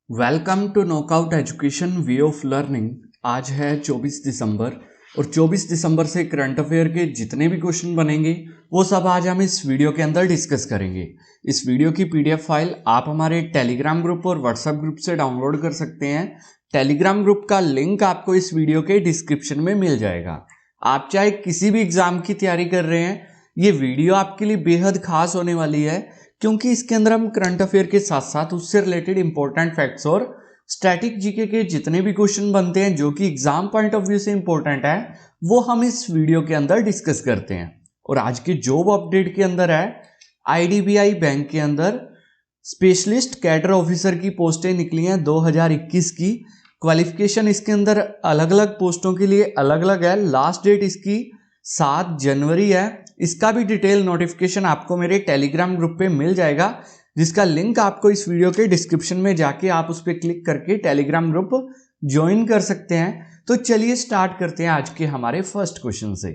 Welcome to knockout education way of learning. आज है 24 दिसंबर और 24 दिसंबर से करंट अफेयर के जितने भी क्वेश्चन बनेंगे वो सब आज हम इस वीडियो के अंदर डिस्कस करेंगे। इस वीडियो की पीडीएफ फाइल आप हमारे टेलीग्राम ग्रुप और व्हाट्सएप ग्रुप से डाउनलोड कर सकते हैं। टेलीग्राम ग्रुप का लिंक आपको इस वीडियो के डिस्क्रिप्शन में मिल जाएगा। आप चाहे किसी भी एग्जाम की तैयारी कर रहे हैं, ये वीडियो आपके लिए बेहद खास होने वाली है क्योंकि इसके अंदर हम करंट अफेयर के साथ साथ उससे रिलेटेड इंपॉर्टेंट फैक्ट्स और स्टैटिक जीके के जितने भी क्वेश्चन बनते हैं जो कि एग्जाम पॉइंट ऑफ व्यू से इंपॉर्टेंट है वो हम इस वीडियो के अंदर डिस्कस करते हैं। और आज के जॉब अपडेट के अंदर है आईडीबीआई बैंक के अंदर स्पेशलिस्ट कैडर ऑफिसर की पोस्टें निकली हैं 2021 की। क्वालिफिकेशन इसके अंदर अलग अलग पोस्टों के लिए अलग अलग है। लास्ट डेट इसकी 7 जनवरी है। इसका भी डिटेल नोटिफिकेशन आपको मेरे टेलीग्राम ग्रुप पे मिल जाएगा, जिसका लिंक आपको इस वीडियो के डिस्क्रिप्शन में जाके आप उस पर क्लिक करके टेलीग्राम ग्रुप ज्वाइन कर सकते हैं। तो चलिए स्टार्ट करते हैं आज के हमारे फर्स्ट क्वेश्चन से।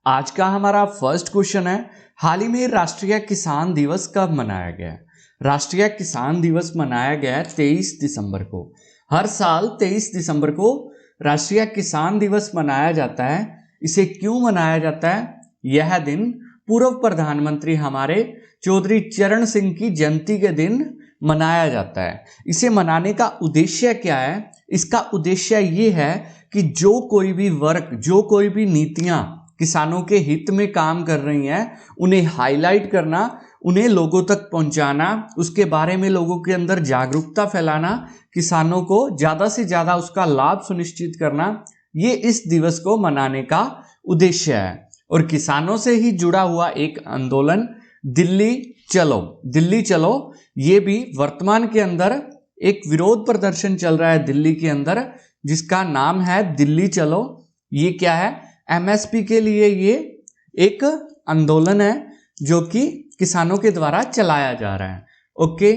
आज का हमारा फर्स्ट क्वेश्चन है, हाल ही में राष्ट्रीय किसान दिवस कब मनाया गया? राष्ट्रीय किसान दिवस मनाया गया है 23 दिसंबर को। हर साल 23 दिसंबर को राष्ट्रीय किसान दिवस मनाया जाता है। इसे क्यों मनाया जाता है? यह दिन पूर्व प्रधानमंत्री हमारे चौधरी चरण सिंह की जयंती के दिन मनाया जाता है। इसे मनाने का उद्देश्य क्या है? इसका उद्देश्य ये है कि जो कोई भी वर्क, जो कोई भी नीतियां किसानों के हित में काम कर रही हैं उन्हें हाईलाइट करना, उन्हें लोगों तक पहुंचाना, उसके बारे में लोगों के अंदर जागरूकता फैलाना, किसानों को ज्यादा से ज्यादा उसका लाभ सुनिश्चित करना, ये इस दिवस को मनाने का उद्देश्य है। और किसानों से ही जुड़ा हुआ एक आंदोलन दिल्ली चलो, दिल्ली चलो, ये भी वर्तमान के अंदर एक विरोध प्रदर्शन चल रहा है दिल्ली के अंदर जिसका नाम है दिल्ली चलो। ये क्या है? एमएसपी के लिए ये एक आंदोलन है जो कि किसानों के द्वारा चलाया जा रहा है। ओके,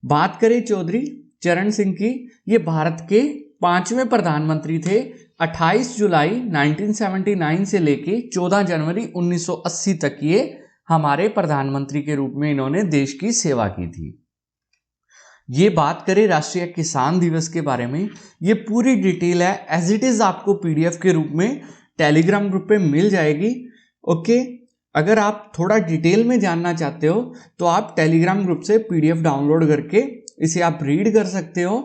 बात करें चौधरी चरण सिंह की, ये भारत के 5वें प्रधानमंत्री थे। 28 जुलाई 1979 से लेके 14 जनवरी 1980 तक ये हमारे प्रधानमंत्री के रूप में इन्होंने देश की सेवा की थी। ये बात करें राष्ट्रीय किसान दिवस के बारे में, ये पूरी डिटेल है एज इट इज आपको पीडीएफ के रूप में टेलीग्राम ग्रुप पे मिल जाएगी। ओके, अगर आप थोड़ा डिटेल में जानना चाहते हो तो आप टेलीग्राम ग्रुप से पीडीएफ डाउनलोड करके इसे आप रीड कर सकते हो।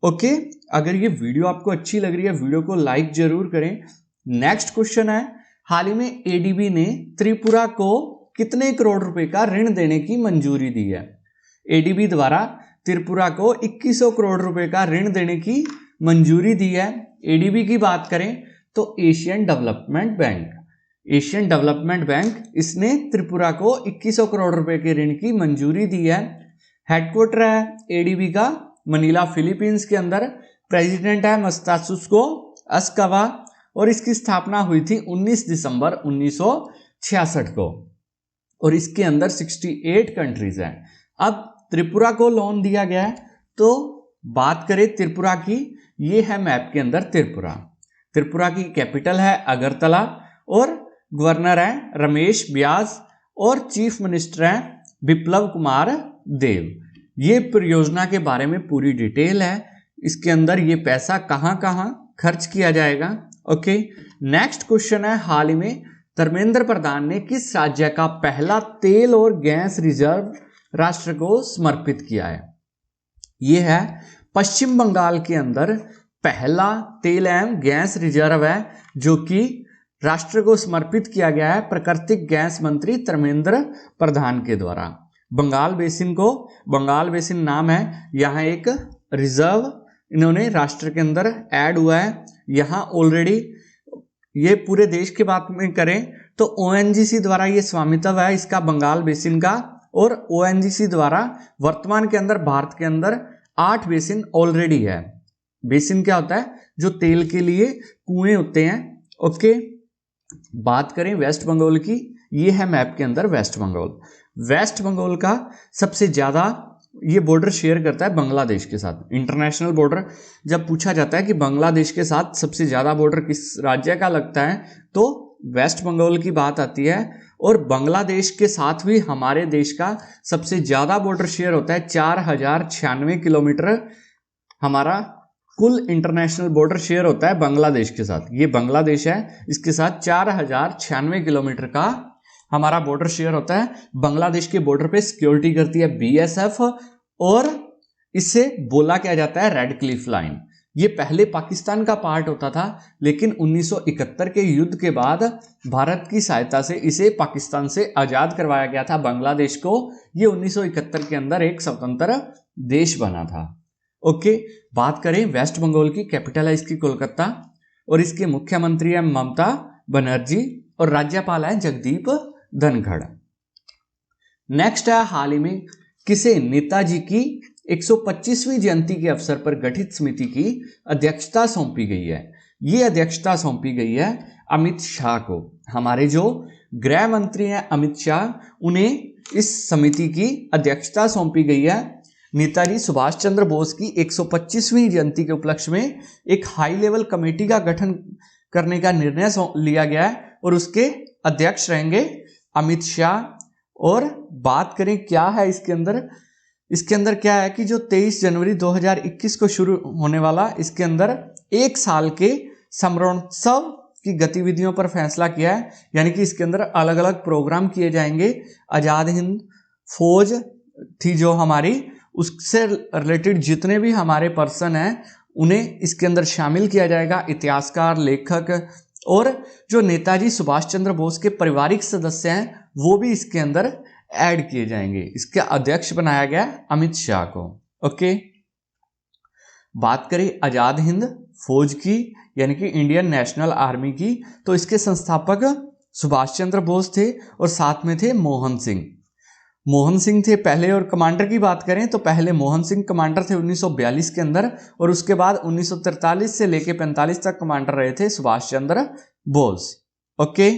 ओके, अगर ये वीडियो आपको अच्छी लग रही है वीडियो को लाइक जरूर करें। नेक्स्ट क्वेश्चन है, हाल ही में एडीबी ने त्रिपुरा को कितने करोड़ रुपए का ऋण देने की मंजूरी दी है? एडीबी द्वारा त्रिपुरा को 2100 करोड़ रुपए का ऋण देने की मंजूरी दी है। एडीबी की बात करें तो Asian development bank, Asian development bank, इसने त्रिपुरा को 2100 करोड़ रुपए के ऋण की मंजूरी दी है। हेडक्वार्टर है एडीबी का मनीला फिलीपींस के अंदर। प्रेसिडेंट है मस्तासुस्को अस्कावा और इसकी स्थापना हुई थी 19 दिसंबर 1966 को और इसके अंदर 68 कंट्रीज हैं। अब त्रिपुरा को लोन दिया गया है तो बात करें त्रिपुरा की, ये है मैप के अंदर त्रिपुरा। त्रिपुरा की कैपिटल है अगरतला और गवर्नर है रमेश व्यास और चीफ मिनिस्टर है बिप्लब कुमार देव। ये परियोजना के बारे में पूरी डिटेल है, इसके अंदर ये पैसा कहां कहां खर्च किया जाएगा। ओके, नेक्स्ट क्वेश्चन है, हाल ही में धर्मेंद्र प्रधान ने किस राज्य का पहला तेल और गैस रिजर्व राष्ट्र को समर्पित किया है? ये है पश्चिम बंगाल के अंदर पहला तेल एवं गैस रिजर्व है जो कि राष्ट्र को समर्पित किया गया है प्राकृतिक गैस मंत्री धर्मेंद्र प्रधान के द्वारा। बंगाल बेसिन को, बंगाल बेसिन नाम है, यहाँ एक रिजर्व इन्होंने राष्ट्र के अंदर ऐड हुआ है। यहाँ ऑलरेडी ये पूरे देश की बात में करें तो ओएनजीसी द्वारा ये स्वामित्व है इसका बंगाल बेसिन का, और ओएनजीसी द्वारा वर्तमान के अंदर भारत के अंदर 8 बेसिन ऑलरेडी है। बेसिन क्या होता है? जो तेल के लिए कुएं होते हैं। ओके, बात करें वेस्ट बंगाल की, ये है मैप के अंदर वेस्ट बंगाल। वेस्ट बंगाल का सबसे ज्यादा ये बॉर्डर शेयर करता है बांग्लादेश के साथ। इंटरनेशनल बॉर्डर जब पूछा जाता है कि बांग्लादेश के साथ सबसे ज्यादा बॉर्डर किस राज्य का लगता है तो वेस्ट बंगाल की बात आती है। और बांग्लादेश के साथ भी हमारे देश का सबसे ज्यादा बॉर्डर शेयर होता है, 4096 किलोमीटर हमारा कुल इंटरनेशनल बॉर्डर शेयर होता है बांग्लादेश के साथ। ये बांग्लादेश है, इसके साथ 4096 किलोमीटर का हमारा बॉर्डर शेयर होता है। बांग्लादेश के बॉर्डर पे सिक्योरिटी करती है बीएसएफ और इससे बोला क्या जाता है रेड क्लिफ लाइन। ये पहले पाकिस्तान का पार्ट होता था, लेकिन 1971 के युद्ध के बाद भारत की सहायता से इसे पाकिस्तान से आजाद करवाया गया था बांग्लादेश को। ये 1971 के अंदर एक स्वतंत्र देश बना था। ओके, बात करें वेस्ट बंगाल की, कैपिटल है इसकी कोलकाता और इसके मुख्यमंत्री है ममता बनर्जी और राज्यपाल है जगदीप धनखड़। नेक्स्ट है हाल ही में किसे नेताजी की 125वीं जयंती के अवसर पर गठित समिति की अध्यक्षता सौंपी गई है। ये अध्यक्षता सौंपी गई है अमित शाह को। हमारे जो गृह मंत्री हैं अमित शाह, उन्हें इस समिति की अध्यक्षता सौंपी गई है। नेताजी सुभाष चंद्र बोस की 125वीं जयंती के उपलक्ष्य में एक हाई लेवल कमेटी का गठन करने का निर्णय लिया गया है और उसके अध्यक्ष रहेंगे अमित शाह। और बात करें क्या है इसके अंदर क्या है कि जो 23 जनवरी 2021 को शुरू होने वाला, इसके अंदर एक साल के समरोत्सव की गतिविधियों पर फैसला किया है। यानी कि इसके अंदर अलग अलग प्रोग्राम किए जाएंगे। आजाद हिंद फौज थी जो हमारी, उससे रिलेटेड जितने भी हमारे पर्सन हैं उन्हें इसके अंदर शामिल किया जाएगा, इतिहासकार, लेखक और जो नेताजी सुभाष चंद्र बोस के पारिवारिक सदस्य हैं वो भी इसके अंदर ऐड किए जाएंगे। इसका अध्यक्ष बनाया गया अमित शाह को। ओके, बात करें आजाद हिंद फौज की यानी कि इंडियन नेशनल आर्मी की, तो इसके संस्थापक सुभाष चंद्र बोस थे और साथ में थे मोहन सिंह थे पहले। और कमांडर की बात करें तो पहले मोहन सिंह कमांडर थे 1942 के अंदर और उसके बाद 1943 से लेके 45 तक कमांडर रहे थे सुभाष चंद्र बोस। ओके,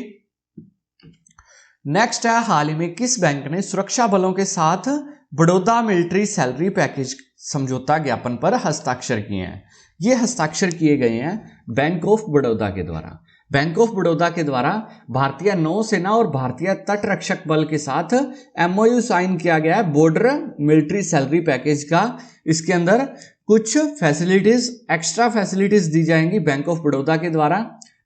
नेक्स्ट है हाल ही में किस बैंक ने सुरक्षा बलों के साथ बड़ौदा मिलिट्री सैलरी पैकेज समझौता ज्ञापन पर हस्ताक्षर किए हैं? ये हस्ताक्षर किए गए हैं बैंक ऑफ बड़ौदा के द्वारा। बैंक ऑफ बड़ौदा के द्वारा भारतीय नौसेना और भारतीय तट रक्षक बल के साथ एमओयू साइन किया गया है बॉर्डर मिलिट्री सैलरी पैकेज का। इसके अंदर कुछ फैसिलिटीज, एक्स्ट्रा फैसिलिटीज दी जाएंगी बैंक ऑफ बड़ौदा के द्वारा।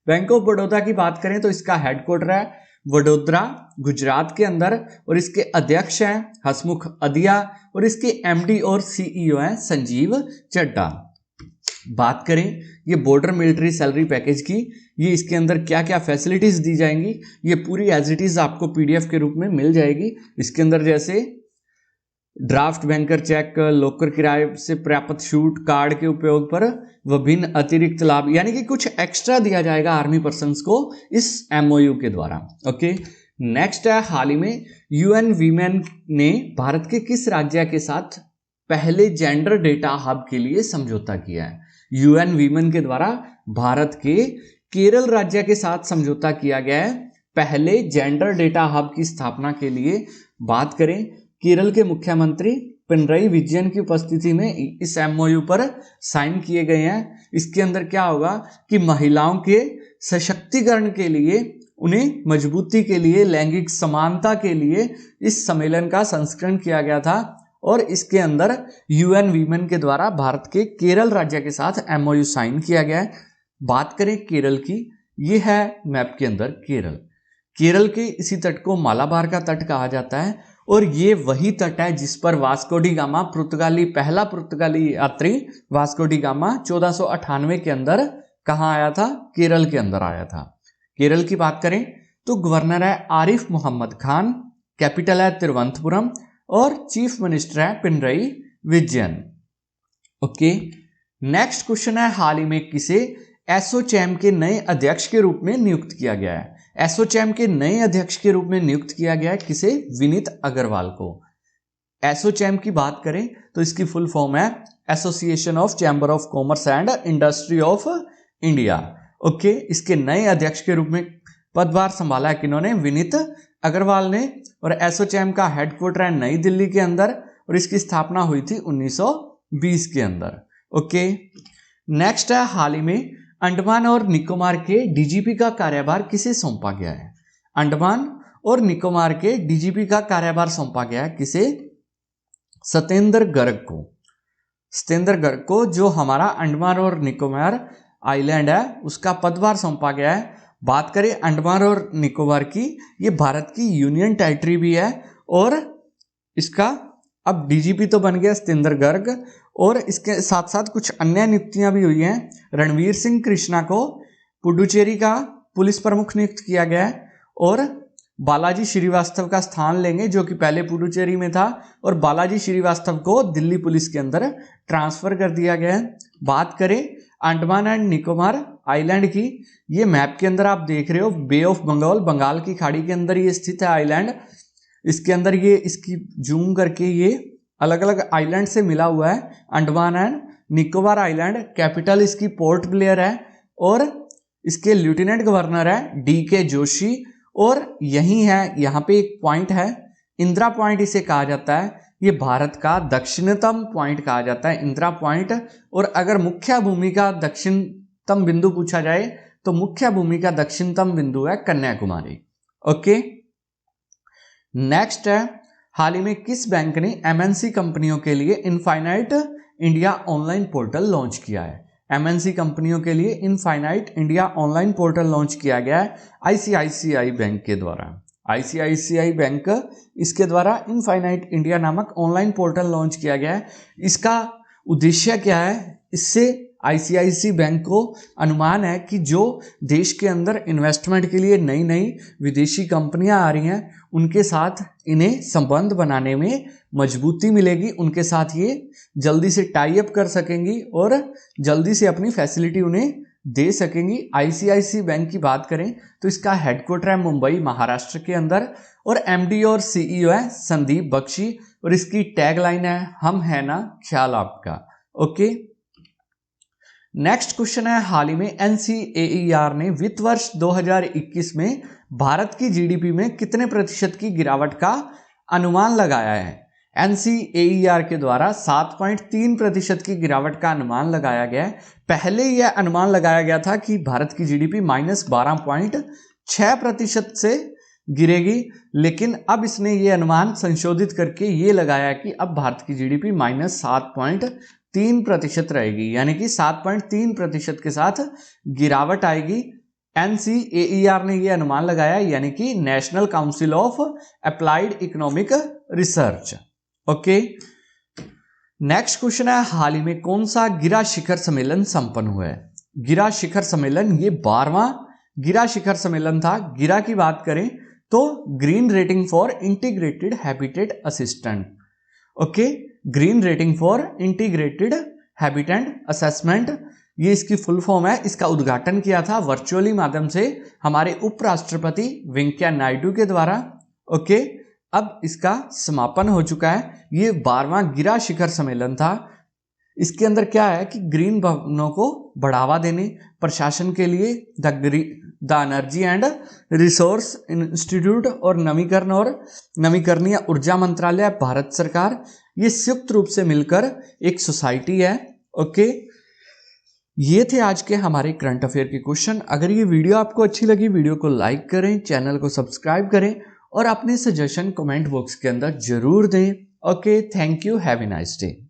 बैंक ऑफ बड़ौदा की बात करें तो इसका हेडक्वार्टर है वडोदरा गुजरात के अंदर और इसके अध्यक्ष हैं हसमुख अदिया और इसके एमडी और सीईओ हैं संजीव चड्ढा। बात करें ये बॉर्डर मिलिट्री सैलरी पैकेज की, ये इसके अंदर क्या क्या फैसिलिटीज दी जाएंगी, ये पूरी एज इट इज आपको पीडीएफ के रूप में मिल जाएगी। इसके अंदर जैसे ड्राफ्ट बैंकर चेक, लोकर किराए से प्राप्त छूट, कार्ड के उपयोग पर विभिन्न अतिरिक्त लाभ, यानी कि कुछ एक्स्ट्रा दिया जाएगा आर्मी पर्सन्स को इस एमओयू के द्वारा। ओके, नेक्स्ट है हाल ही में यूएन वीमेन ने भारत के किस राज्य के साथ पहले जेंडर डेटा हब के लिए समझौता किया है? यूएन वीमेन के द्वारा भारत के केरल राज्य के साथ समझौता किया गया है पहले जेंडर डेटा हब की स्थापना के लिए। बात करें केरल के मुख्यमंत्री पिनरई विजयन की उपस्थिति में इस एमओयू पर साइन किए गए हैं। इसके अंदर क्या होगा कि महिलाओं के सशक्तिकरण के लिए, उन्हें मजबूती के लिए, लैंगिक समानता के लिए इस सम्मेलन का संस्करण किया गया था और इसके अंदर यूएन वीमेन के द्वारा भारत के केरल राज्य के साथ एमओयू साइन किया गया है। बात करें केरल की, ये है मैप के अंदर केरल के इसी तट को मालाबार का तट कहा जाता है और ये वही तट है जिस पर वास्को डी गामा पहला पुर्तगाली यात्री वास्को डी गामा 1498 के अंदर कहाँ आया था? केरल के अंदर आया था। केरल की बात करें तो गवर्नर है आरिफ मोहम्मद खान, कैपिटल है तिरुवनंतपुरम और चीफ मिनिस्टर है Pinarayi Vijayan. Okay, next question है हाल ही में किसे एसोचैम के नए अध्यक्ष के रूप में नियुक्त किया गया है? एसोचैम के नए अध्यक्ष के रूप में नियुक्त किया गया है किसे? विनीत अग्रवाल को। एसोचैम की बात करें तो इसकी फुल फॉर्म है association of chamber of commerce and industry of India. Okay, इसके नए अध्यक्ष के रूप में पदभार संभाला है किन्होंने? विनीत अग्रवाल ने। और एसोचैम का हेडक्वार्टर है नई दिल्ली के अंदर और इसकी स्थापना हुई थी 1920 के अंदर। ओके, नेक्स्ट है हाल ही में अंडमान और निकोबार के डीजीपी का कार्यभार किसे सौंपा गया है? अंडमान और निकोबार के डीजीपी का कार्यभार सौंपा गया है किसे? सत्येंद्र गर्ग को। सत्येंद्र गर्ग को, जो हमारा अंडमान और निकोबार आइलैंड है उसका पदभार सौंपा गया है। बात करें अंडमान और निकोबार की, ये भारत की यूनियन टेरिटरी भी है और इसका अब डीजीपी तो बन गया सत्येंद्र गर्ग और इसके साथ साथ कुछ अन्य नियुक्तियां भी हुई हैं। रणवीर सिंह कृष्णा को पुडुचेरी का पुलिस प्रमुख नियुक्त किया गया है और बालाजी श्रीवास्तव का स्थान लेंगे जो कि पहले पुडुचेरी में था और बालाजी श्रीवास्तव को दिल्ली पुलिस के अंदर ट्रांसफर कर दिया गया है। बात करें अंडमान एंड निकोबार आइलैंड की, ये मैप के अंदर आप देख रहे हो बे ऑफ बंगाल, बंगाल की खाड़ी के अंदर ये स्थित है आइलैंड। इसके अंदर ये इसकी जूम करके ये अलग अलग आइलैंड से मिला हुआ है। Andaman and Nicobar island, capital इसकी पोर्ट ब्लेयर है और इसके लेफ्टिनेंट गवर्नर है DK जोशी और यही है, यहाँ पे एक पॉइंट है इंदिरा पॉइंट इसे कहा जाता है। ये भारत का दक्षिणतम पॉइंट कहा जाता है इंदिरा पॉइंट। और अगर मुख्य भूमि का दक्षिणतम बिंदु पूछा जाए तो मुख्य भूमि का दक्षिणतम बिंदु है कन्याकुमारी। ओके, नेक्स्ट है, हाल ही में किस बैंक ने MNC कंपनियों के लिए infinite India online portal launch किया है? MNC कंपनियों के लिए infinite India online portal launch किया गया है ICICI बैंक के द्वारा। ICICI बैंक, इसके द्वारा इनफाइनाइट इंडिया नामक ऑनलाइन पोर्टल लॉन्च किया गया है। इसका उद्देश्य क्या है? इससे ICICI बैंक को अनुमान है कि जो देश के अंदर इन्वेस्टमेंट के लिए नई नई विदेशी कंपनियां आ रही हैं उनके साथ इन्हें संबंध बनाने में मजबूती मिलेगी, उनके साथ ये जल्दी से टाई अप कर सकेंगी और जल्दी से अपनी फैसिलिटी उन्हें दे सकेंगी। ICICI बैंक की बात करें तो इसका हेडक्वार्टर है मुंबई महाराष्ट्र के अंदर और MD और CEO है संदीप बख्शी और इसकी टैगलाइन है हम है ना ख्याल आपका। ओके, नेक्स्ट क्वेश्चन है, हाल ही में NCAER ने वित्त वर्ष 2021 में भारत की GDP में कितने प्रतिशत की गिरावट का अनुमान लगाया है? NCAER के द्वारा 7.3% की गिरावट का अनुमान लगाया गया है। पहले यह अनुमान लगाया गया था कि भारत की GDP -12.6% से गिरेगी, लेकिन अब इसने ये अनुमान संशोधित करके ये लगाया कि अब भारत की GDP -7.3% रहेगी, यानी कि 7.3% के साथ गिरावट आएगी। NCAER ने यह अनुमान लगाया, यानी कि national council of applied economic research. Okay, next question है, हाल ही में कौन सा गिरा शिखर सम्मेलन संपन्न हुआ है? गिरा शिखर सम्मेलन, ये 12वां गिरा शिखर सम्मेलन था। गिरा की बात करें तो green rating for integrated habitat assistant. Okay, green rating for integrated habitat assessment, ये इसकी फुल फॉर्म है। इसका उद्घाटन किया था वर्चुअली माध्यम से हमारे उपराष्ट्रपति वेंकैया नायडू के द्वारा। ओके, अब इसका समापन हो चुका है। ये 12वां गिरा शिखर सम्मेलन था। इसके अंदर क्या है कि ग्रीन भवनों को बढ़ावा देने, प्रशासन के लिए the energy and resource institute और नवीकरणीय ऊर्जा मंत्रालय भारत सरकार, ये संयुक्त रूप से मिलकर एक सोसाइटी है। ओके, ये थे आज के हमारे करंट अफेयर के क्वेश्चन। अगर ये वीडियो आपको अच्छी लगी, वीडियो को लाइक करें, चैनल को सब्सक्राइब करें और अपने सजेशन कमेंट बॉक्स के अंदर जरूर दें। Okay, thank you, have a nice day.